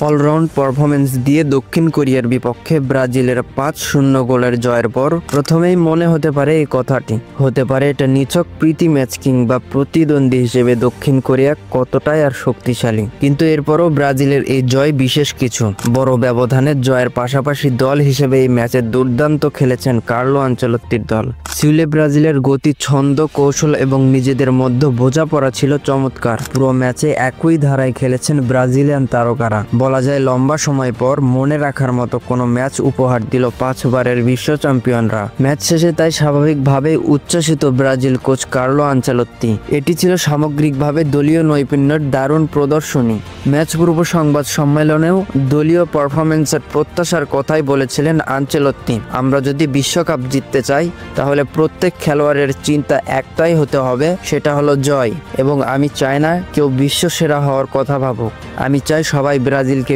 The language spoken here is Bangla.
অলরাউন্ড পারফরমেন্স দিয়ে দক্ষিণ কোরিয়ার বিপক্ষে ব্রাজিলের 5-0 গোলের জয়ের পর প্রথমেই মনে হতে পারে এই কথাটি হতে পারে এটা নিছক প্রীতি ম্যাচ কিংবা প্রতিদ্বন্দ্বী হিসেবে দক্ষিণ কোরিয়া কতটাই আর শক্তিশালী, কিন্তু এরপরও ব্রাজিলের এই জয় বিশেষ কিছু। বড় ব্যবধানের জয়ের পাশাপাশি দল হিসেবে এই ম্যাচে দুর্দান্ত খেলেছেন কার্লো আনচেলত্তির দল। সিউলে ব্রাজিলের গতি, ছন্দ, কৌশল এবং নিজেদের মধ্যে বোঝাপড়া ছিল চমৎকার। পুরো ম্যাচে একই ধারায় খেলেছেন ব্রাজিলিয়ান তারকারা। বলা যায় লম্বা সময় পর মনে রাখার মতো কোনো ম্যাচ উপহার দিল 5 বারের বিশ্ব চ্যাম্পিয়নরা। ম্যাচ শেষে তাই স্বাভাবিকভাবে উচ্ছ্বসিত ব্রাজিল কোচ কার্লো আনচেলত্তি। এটি ছিল সামগ্রিকভাবে দলীয় নৈপুণ্যের দারুণ প্রদর্শনী। ম্যাচ পূর্ব সংবাদ সম্মেলনেও দলীয় পারফরমেন্সের প্রত্যাশার কথাই বলেছিলেন আনচেলত্তি। আমরা যদি বিশ্বকাপ জিততে চাই তাহলে প্রত্যেক খেলোয়াড়ের চিন্তা একটাই হতে হবে, সেটা হলো জয়। এবং আমি চাই না কেউ বিশ্বসেরা হওয়ার কথা ভাবুক, আমি চাই সবাই ব্রাজিলকে